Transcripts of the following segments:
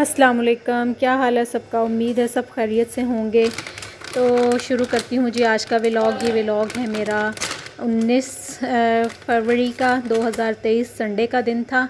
अस्सलाम वालेकुम, क्या हाल है सबका। उम्मीद है सब खैरियत से होंगे। तो शुरू करती हूँ जी आज का व्लॉग। ये व्लॉग है मेरा 19 फरवरी का 2023 संडे का दिन था।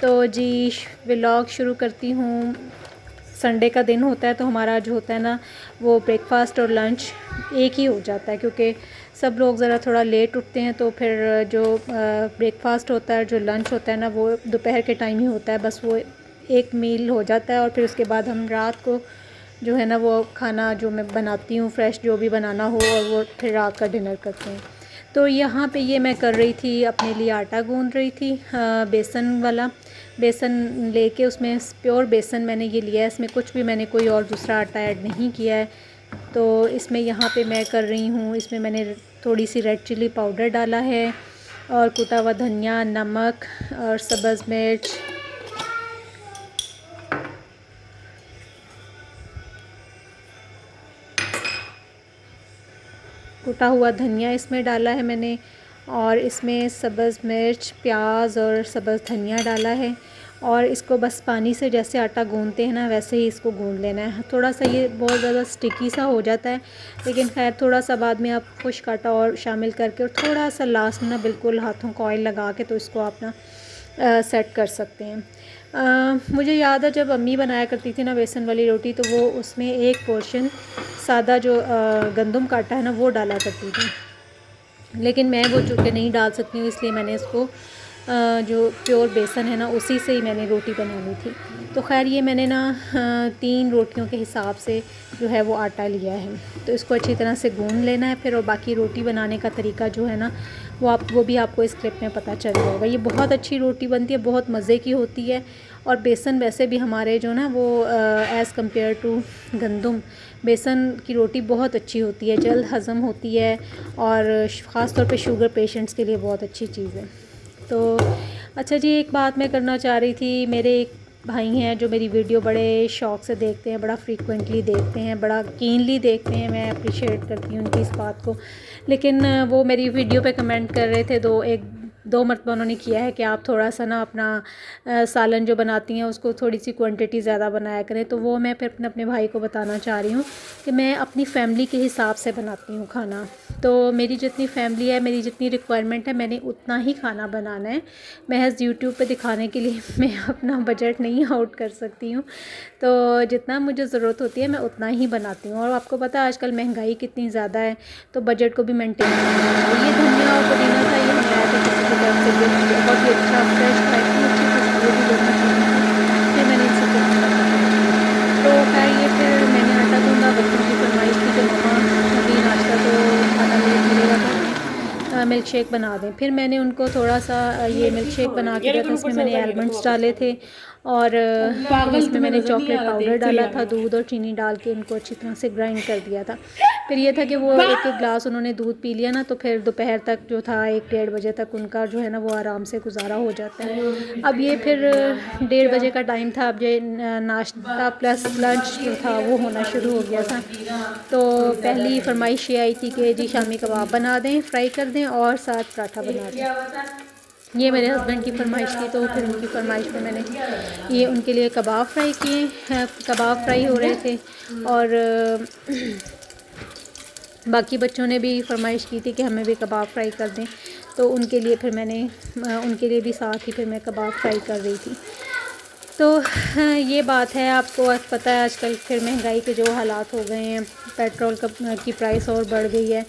तो जी व्लॉग शुरू करती हूँ। संडे का दिन होता है तो हमारा जो होता है ना वो ब्रेकफास्ट और लंच एक ही हो जाता है, क्योंकि सब लोग ज़रा थोड़ा लेट उठते हैं। तो फिर जो ब्रेकफास्ट होता है, जो लंच होता है ना, वो दोपहर के टाइम ही होता है। बस वो एक मील हो जाता है और फिर उसके बाद हम रात को जो है ना वो खाना जो मैं बनाती हूँ फ्रेश जो भी बनाना हो, और वो फिर रात का डिनर करते हैं। तो यहाँ पे ये मैं कर रही थी, अपने लिए आटा गूंद रही थी, बेसन वाला। बेसन लेके उसमें प्योर बेसन मैंने ये लिया है, इसमें कुछ भी मैंने कोई और दूसरा आटा ऐड नहीं किया है। तो इसमें यहाँ पे मैं कर रही हूँ, इसमें मैंने थोड़ी सी रेड चिली पाउडर डाला है और कुटा हुआ धनिया, नमक और सब्ज़ मिर्च, कुटा हुआ धनिया इसमें डाला है मैंने, और इसमें सब्ज़ मिर्च, प्याज और सब्ज़ धनिया डाला है। और इसको बस पानी से जैसे आटा गूंदते हैं ना वैसे ही इसको गूंद लेना है। थोड़ा सा ये बहुत ज़्यादा स्टिकी सा हो जाता है, लेकिन खैर थोड़ा सा बाद में आप खुश्क आटा और शामिल करके और थोड़ा सा लास्ट में ना बिल्कुल हाथों को ऑयल लगा के तो इसको आप ना सेट कर सकते हैं। मुझे याद है जब अम्मी बनाया करती थी ना बेसन वाली रोटी, तो वो उसमें एक पोर्शन सादा जो गंदम का आटा है ना वो डाला करती थी, लेकिन मैं वो चूँकि नहीं डाल सकती हूँ इसलिए मैंने इसको जो प्योर बेसन है ना उसी से ही मैंने रोटी बनानी थी। तो खैर ये मैंने ना 3 रोटियों के हिसाब से जो है वो आटा लिया है। तो इसको अच्छी तरह से गूंद लेना है फिर, और बाकी रोटी बनाने का तरीका जो है ना वो भी आपको इस क्लिप में पता चल जाएगा। ये बहुत अच्छी रोटी बनती है, बहुत मज़े की होती है। और बेसन वैसे भी हमारे जो ना वो एज़ कम्पेयर टू गंदम, बेसन की रोटी बहुत अच्छी होती है, जल्द हज़म होती है और ख़ास तौर पे शुगर पेशेंट्स के लिए बहुत अच्छी चीज़ है। तो अच्छा जी, एक बात मैं करना चाह रही थी। मेरे एक भाई हैं जो मेरी वीडियो बड़े शौक़ से देखते हैं, बड़ा फ्रीक्वेंटली देखते हैं, बड़ा कीनली देखते हैं। मैं अप्रिशिएट करती हूँ उनकी इस बात को। लेकिन वो मेरी वीडियो पे कमेंट कर रहे थे, दो मरतबा उन्होंने किया है कि आप थोड़ा सा ना अपना सालन जो बनाती हैं उसको थोड़ी सी क्वांटिटी ज़्यादा बनाया करें। तो वो मैं फिर अपने भाई को बताना चाह रही हूँ कि मैं अपनी फ़ैमिली के हिसाब से बनाती हूँ खाना। तो मेरी जितनी फ़ैमिली है, मेरी जितनी रिक्वायरमेंट है, मैंने उतना ही खाना बनाना है। महज़ यूट्यूब पे दिखाने के लिए मैं अपना बजट नहीं आउट कर सकती हूँ। तो जितना मुझे ज़रूरत होती है मैं उतना ही बनाती हूँ। और आपको पता है आजकल महंगाई कितनी ज़्यादा है, तो बजट को भी मेंटेन करना है। ये धनिया और पुदीना था, ये हमारा था किसी की तरफ से गिफ्ट, बहुत ही अच्छा फ्रेश था, इतनी अच्छी खुशबू भी दोनों चीज़ों की। फिर मैंने इन सबको ठंडा करना। तो खैर ये फिर मैंने आटा गूँधा, बच्चों की फरमाइश थी कि मम्मा अभी नाश्ता तो खाना लेट मिलेगा तो हमें मिल्क शेक बना दें। फिर मैंने उनको थोड़ा सा ये मिल्क शेक बना के दिया था। इसमें मैंने आलमंड्स डाले थे और इसमें मैंने चॉकलेट पाउडर डाला था, दूध और चीनी डाल के उनको अच्छी तरह से ग्राइंड कर दिया था। फिर ये था कि वो एक एक गिलास उन्होंने दूध पी लिया ना, तो फिर दोपहर तक जो था 1-1:30 बजे तक उनका जो है ना वो आराम से गुजारा हो जाता है। अब ये फिर 1:30 बजे का टाइम था। अब ये नाश्ता प्लस लंच जो था वो होना शुरू हो गया था। तो पहली फरमाइश ये आई थी कि जी शामी कबाब बना दें, फ्राई कर दें और साथ पराठा बना दें। ये मेरे हस्बैंड की फरमाइश थी, तो फिर उनकी फरमाइश पे मैंने ये उनके लिए कबाब फ्राई किए। कबाब फ्राई हो रहे थे और बाकी बच्चों ने भी फरमाइश की थी कि हमें भी कबाब फ्राई कर दें, तो उनके लिए फिर मैंने उनके लिए भी साथ ही फिर मैं कबाब फ्राई कर रही थी। तो ये बात है, आपको आज पता है आजकल फिर महंगाई के जो हालात हो गए हैं, पेट्रोल की प्राइस और बढ़ गई है।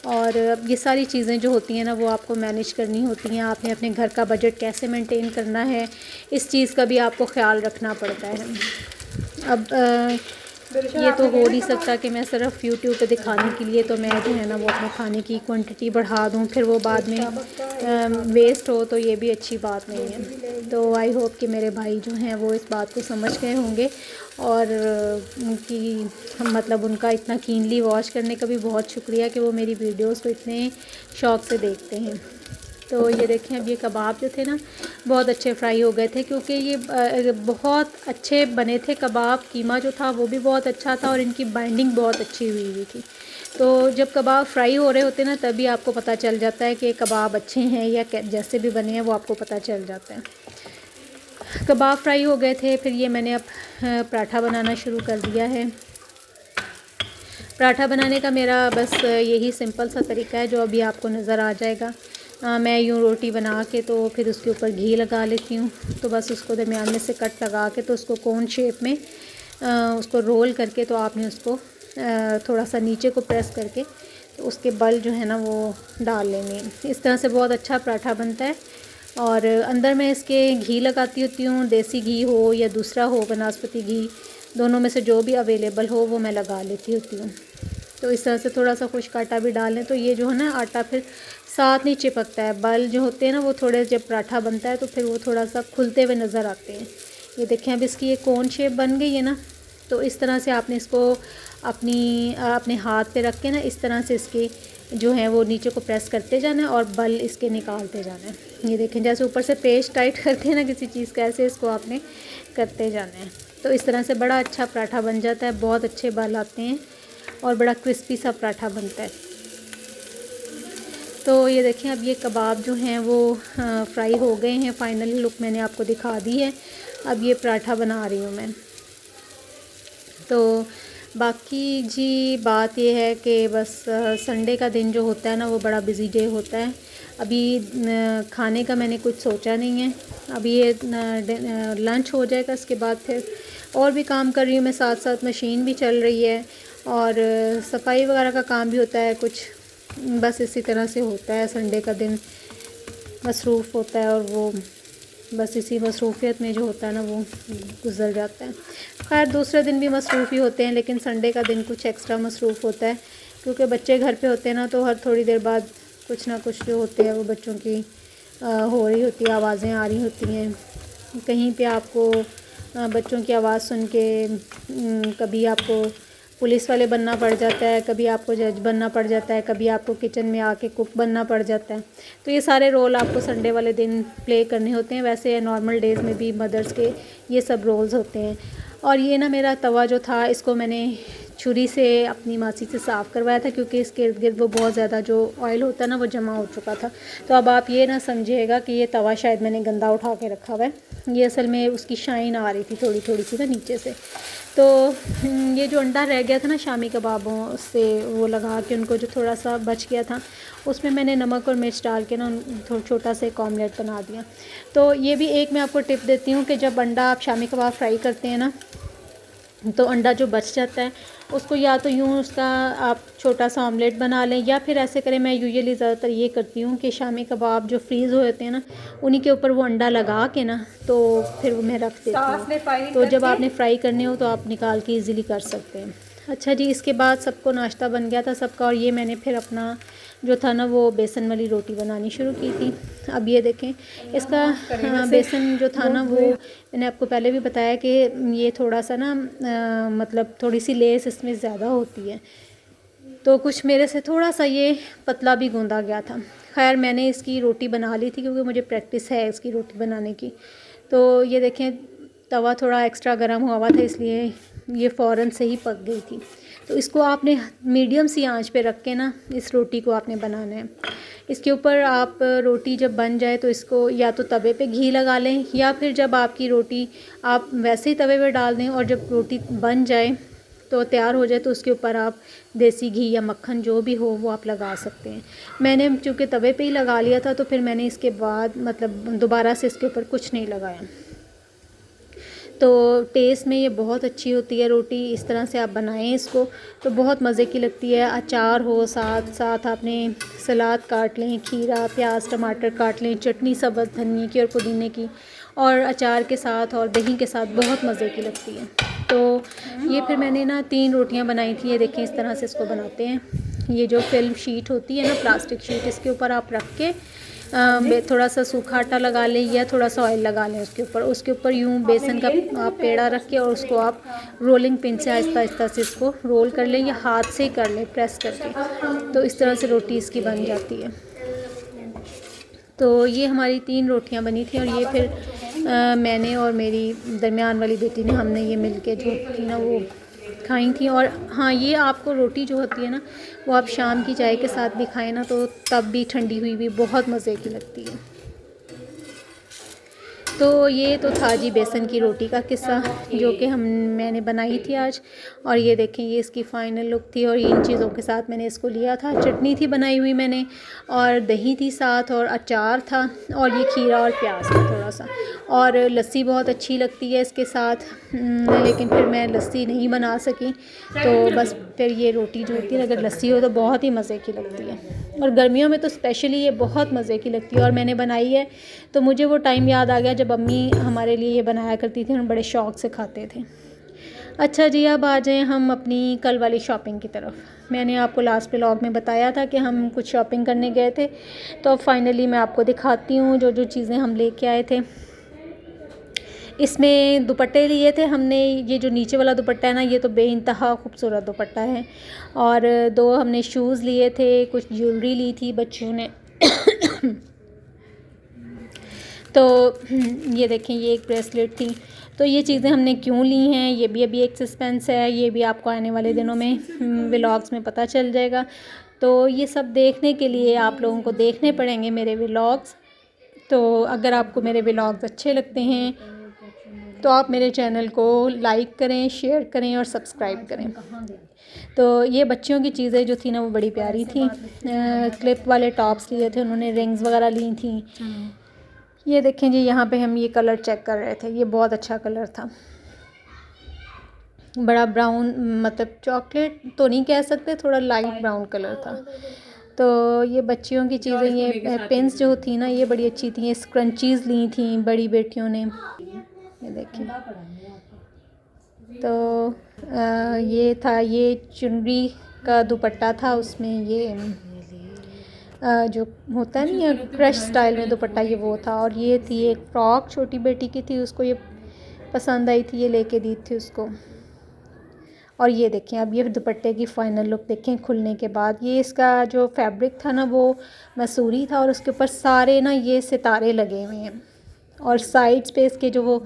और ये सारी चीज़ें जो होती हैं ना वो आपको मैनेज करनी होती हैं। आपने अपने घर का बजट कैसे मेंटेन करना है, इस चीज़ का भी आपको ख़्याल रखना पड़ता है। अब ये तो हो नहीं सकता कि मैं सिर्फ यूट्यूब पे दिखाने के लिए तो मैं जो है ना वो अपने खाने की क्वांटिटी बढ़ा दूँ, फिर वो बाद में वेस्ट हो, तो ये भी अच्छी बात नहीं है। तो आई होप कि मेरे भाई जो हैं वो इस बात को समझ गए होंगे, और उनकी मतलब उनका इतना कीनली वॉच करने का भी बहुत शुक्रिया कि वो मेरी वीडियोज़ को इतने शौक़ से देखते हैं। तो ये देखें, अब ये कबाब जो थे ना बहुत अच्छे फ्राई हो गए थे, क्योंकि ये बहुत अच्छे बने थे कबाब। कीमा जो था वो भी बहुत अच्छा था और इनकी बाइंडिंग बहुत अच्छी हुई हुई थी। तो जब कबाब फ्राई हो रहे होते हैं ना तभी आपको पता चल जाता है कि कबाब अच्छे हैं या जैसे भी बने हैं वो आपको पता चल जाता है। कबाब फ्राई हो गए थे, फिर ये मैंने अब पराठा बनाना शुरू कर दिया है। पराठा बनाने का मेरा बस यही सिंपल सा तरीका है जो अभी आपको नज़र आ जाएगा। मैं यूँ रोटी बना के तो फिर उसके ऊपर घी लगा लेती हूँ, तो बस उसको दरमियान में से कट लगा के तो उसको कोन शेप में उसको रोल करके तो आपने उसको थोड़ा सा नीचे को प्रेस करके तो उसके बल जो है ना वो डाल लेने। इस तरह से बहुत अच्छा पराठा बनता है। और अंदर मैं इसके घी लगाती होती हूँ, देसी घी हो या दूसरा हो बनास्पति घी, दोनों में से जो भी अवेलेबल हो वो मैं लगा लेती होती हूँ। तो इस तरह से थोड़ा सा खुश्क आटा भी डाल लें तो ये जो है ना आटा फिर साथ नहीं चिपकता है। बल जो होते हैं ना वो थोड़े, जब पराठा बनता है तो फिर वो थोड़ा सा खुलते हुए नज़र आते हैं। ये देखें अब इसकी ये कोन शेप बन गई है ना, तो इस तरह से आपने इसको अपने हाथ पे रख के ना इस तरह से इसके जो है वो नीचे को प्रेस करते जाना है और बल इसके निकालते जाना है। ये देखें जैसे ऊपर से पेस्ट टाइट करते हैं ना किसी चीज़ का, ऐसे इसको आपने करते जाना है। तो इस तरह से बड़ा अच्छा पराठा बन जाता है, बहुत अच्छे बल आते हैं और बड़ा क्रिस्पी सा पराठा बनता है। तो ये देखें अब ये कबाब जो हैं वो फ्राई हो गए हैं, फाइनली लुक मैंने आपको दिखा दी है। अब ये पराठा बना रही हूँ मैं। तो बाकी जी बात ये है कि बस संडे का दिन जो होता है ना वो बड़ा बिज़ी डे होता है। अभी खाने का मैंने कुछ सोचा नहीं है, अभी ये लंच हो जाएगा, इसके बाद फिर और भी काम कर रही हूँ मैं, साथ साथ मशीन भी चल रही है और सफाई वगैरह का काम भी होता है कुछ। बस इसी तरह से होता है, संडे का दिन मसरूफ़ होता है और वो बस इसी मसरूफ़ियत में जो होता है ना वो गुज़र जाता है। खैर दूसरे दिन भी मसरूफ़ ही होते हैं, लेकिन संडे का दिन कुछ एक्स्ट्रा मसरूफ़ होता है क्योंकि बच्चे घर पे होते हैं ना, तो हर थोड़ी देर बाद कुछ ना कुछ जो होते हैं वो बच्चों की हो रही होती है, आवाज़ें आ रही होती हैं। कहीं पे आपको बच्चों की आवाज़ सुन के कभी आपको पुलिस वाले बनना पड़ जाता है, कभी आपको जज बनना पड़ जाता है, कभी आपको किचन में आके कुक बनना पड़ जाता है। तो ये सारे रोल आपको संडे वाले दिन प्ले करने होते हैं। वैसे नॉर्मल डेज़ में भी मदर्स के ये सब रोल्स होते हैं। और ये ना मेरा तवा जो था इसको मैंने छुरी से अपनी मासी से साफ़ करवाया था क्योंकि इसके इर्द गिर्द वो बहुत ज़्यादा जो ऑयल होता है ना वो जमा हो चुका था। तो अब आप ये ना समझिएगा कि ये तवा शायद मैंने गंदा उठा के रखा हुआ है, ये असल में उसकी शाइन आ रही थी थोड़ी थोड़ी सी ना नीचे से। तो ये जो अंडा रह गया था ना शामी कबाबों से वो लगा के उनको जो थोड़ा सा बच गया था उसमें मैंने नमक और मिर्च डाल के ना थोड़ा छोटा सा एक ऑमलेट बना दिया। तो ये भी एक मैं आपको टिप देती हूँ कि जब अंडा आप शामी कबाब फ्राई करते हैं ना तो अंडा जो बच जाता है उसको या तो यूँ उसका आप छोटा सा ऑमलेट बना लें या फिर ऐसे करें। मैं यूजुअली ज़्यादातर ये करती हूँ कि शामी कबाब जो फ्रीज़ हुए होते हैं ना उन्हीं के ऊपर वो अंडा लगा के ना तो फिर वो मैं रख देती हूँ, तो जब आपने फ्राई करने हो तो आप निकाल के ईज़िली कर सकते हैं। अच्छा जी, इसके बाद सबको नाश्ता बन गया था सबका और ये मैंने फिर अपना जो था ना वो बेसन वाली रोटी बनानी शुरू की थी। अब ये देखें इसका बेसन जो था ना वो मैंने आपको पहले भी बताया कि ये थोड़ा सा ना मतलब थोड़ी सी लेस इसमें ज़्यादा होती है, तो कुछ मेरे से थोड़ा सा ये पतला भी गूंदा गया था। खैर मैंने इसकी रोटी बना ली थी क्योंकि मुझे प्रैक्टिस है इसकी रोटी बनाने की। तो ये देखें तवा थोड़ा एक्स्ट्रा गर्म हुआ था इसलिए ये फ़ौरन से ही पक गई थी। तो इसको आपने मीडियम सी आंच पे रख के ना इस रोटी को आपने बनाना है। इसके ऊपर आप रोटी जब बन जाए तो इसको या तो तवे पे घी लगा लें या फिर जब आपकी रोटी आप वैसे ही तवे पे डाल दें और जब रोटी बन जाए तो तैयार हो जाए तो उसके ऊपर आप देसी घी या मक्खन जो भी हो वो आप लगा सकते हैं। मैंने चूँकि तवे पे ही लगा लिया था तो फिर मैंने इसके बाद मतलब दोबारा से इसके ऊपर कुछ नहीं लगाया। तो टेस्ट में ये बहुत अच्छी होती है रोटी, इस तरह से आप बनाएं इसको तो बहुत मज़े की लगती है। अचार हो साथ साथ आपने सलाद काट लें, खीरा प्याज टमाटर काट लें, चटनी सब्ज़ धनिए की और पुदीने की और अचार के साथ और दही के साथ बहुत मज़े की लगती है। तो ये फिर मैंने ना 3 रोटियां बनाई थी। ये देखें इस तरह से इसको बनाते हैं। ये जो फिल्म शीट होती है ना प्लास्टिक शीट, इसके ऊपर आप रख के थोड़ा सा सूखा आटा लगा लें या थोड़ा सा ऑयल लगा लें उसके ऊपर यूँ बेसन का आप पेड़ा रख के और उसको आप रोलिंग पिन से आहिस्ता आहिस्ता से इसको रोल कर लें या हाथ से ही कर लें प्रेस करके, तो इस तरह से रोटी इसकी बन जाती है। तो ये हमारी 3 रोटियां बनी थी और ये फिर मैंने और मेरी दरमियान वाली बेटी ने हमने ये मिल के जो थी ना वो खाई थी। और हाँ, ये आपको रोटी जो होती है ना वो आप शाम की चाय के साथ भी खाएं ना तो तब भी ठंडी हुई भी बहुत मज़े की लगती है। तो ये तो था जी बेसन की रोटी का किस्सा जो कि मैंने बनाई थी आज। और ये देखें ये इसकी फ़ाइनल लुक थी और इन चीज़ों के साथ मैंने इसको लिया था। चटनी थी बनाई हुई मैंने, और दही थी साथ, और अचार था, और ये खीरा और प्याज था थोड़ा सा, और लस्सी बहुत अच्छी लगती है इसके साथ। लेकिन फिर मैं लस्सी नहीं बना सकी, तो बस फिर ये रोटी जो होती है अगर लस्सी हो तो बहुत ही मज़े की लगती है, और गर्मियों में तो स्पेशली ये बहुत मज़े की लगती है। और मैंने बनाई है तो मुझे वो टाइम याद आ गया जब अम्मी हमारे लिए ये बनाया करती थी, हम बड़े शौक़ से खाते थे। अच्छा जी, अब आ जाएँ हम अपनी कल वाली शॉपिंग की तरफ। मैंने आपको लास्ट व्लॉग में बताया था कि हम कुछ शॉपिंग करने गए थे, तो अब फाइनली मैं आपको दिखाती हूँ जो जो चीज़ें हम लेके आए थे। इसमें दुपट्टे लिए थे हमने, ये जो नीचे वाला दुपट्टा है ना, ये तो बेइंतहा खूबसूरत दुपट्टा है। और 2 हमने शूज़ लिए थे, कुछ ज्वेलरी ली थी बच्चों ने। तो ये देखें ये एक ब्रेसलेट थी। तो ये चीज़ें हमने क्यों ली हैं ये भी अभी एक सस्पेंस है, ये भी आपको आने वाले दिनों में व्लॉग्स में पता चल जाएगा। तो ये सब देखने के लिए आप लोगों को देखने पड़ेंगे मेरे व्लॉग्स। तो अगर आपको मेरे व्लॉग्स अच्छे लगते हैं तो आप मेरे चैनल को लाइक करें, शेयर करें और सब्सक्राइब करें। तो ये बच्चियों की चीज़ें जो थी ना वो बड़ी प्यारी थी। क्लिप वाले टॉप्स लिए थे उन्होंने, रिंग्स वगैरह ली थी। ये देखें जी, यहाँ पे हम ये कलर चेक कर रहे थे, ये बहुत अच्छा कलर था, बड़ा ब्राउन, मतलब चॉकलेट तो नहीं कह सकते, थोड़ा लाइट ब्राउन कलर था। तो ये बच्चियों की चीज़ें, ये पेन्स जो थी ना ये बड़ी अच्छी थी। ये स्क्रंचीज़ ली थी बड़ी बेटियों ने, ये देखिए। तो ये था, ये चुनरी का दुपट्टा था, उसमें ये जो होता है ना क्रश स्टाइल में दुपट्टा, ये वो था। और ये थी एक फ़्रॉक, छोटी बेटी की थी, उसको ये पसंद आई थी, ये लेके दी थी उसको। और ये देखें अब ये दुपट्टे की फ़ाइनल लुक देखें खुलने के बाद। ये इसका जो फैब्रिक था ना वो मसूरी था, और उसके ऊपर सारे ना ये सितारे लगे हुए हैं, और साइड्स पे इसके जो वो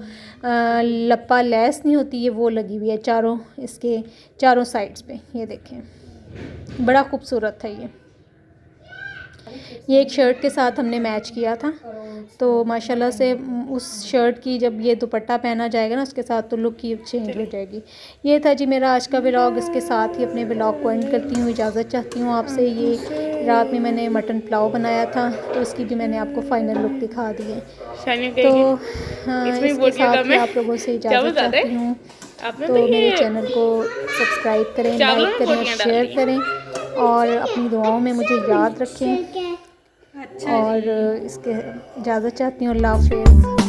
लप्पा लेस नहीं होती है वो लगी हुई है चारों, इसके चारों साइड्स पे। ये देखें बड़ा खूबसूरत था ये एक शर्ट के साथ हमने मैच किया था। तो माशाल्लाह से उस शर्ट की जब ये दुपट्टा पहना जाएगा ना उसके साथ तो लुक ही चेंज हो जाएगी। ये था जी मेरा आज का व्लॉग। इसके साथ ही अपने व्लॉग को एंड करती हूँ, इजाज़त चाहती हूँ आपसे। ये रात में मैंने मटन पुलाव बनाया था तो इसकी भी मैंने आपको फ़ाइनल लुक दिखा दी है। तो इसके साथ ही आप लोगों से इजाज़त चाहती हूँ। तो मेरे चैनल को सब्सक्राइब करें, लाइक करें और शेयर करें, और अपनी दुआओं में मुझे याद रखें। और इसके इजाज़त चाहती हूँ। अल्लाह हाफ़िज़।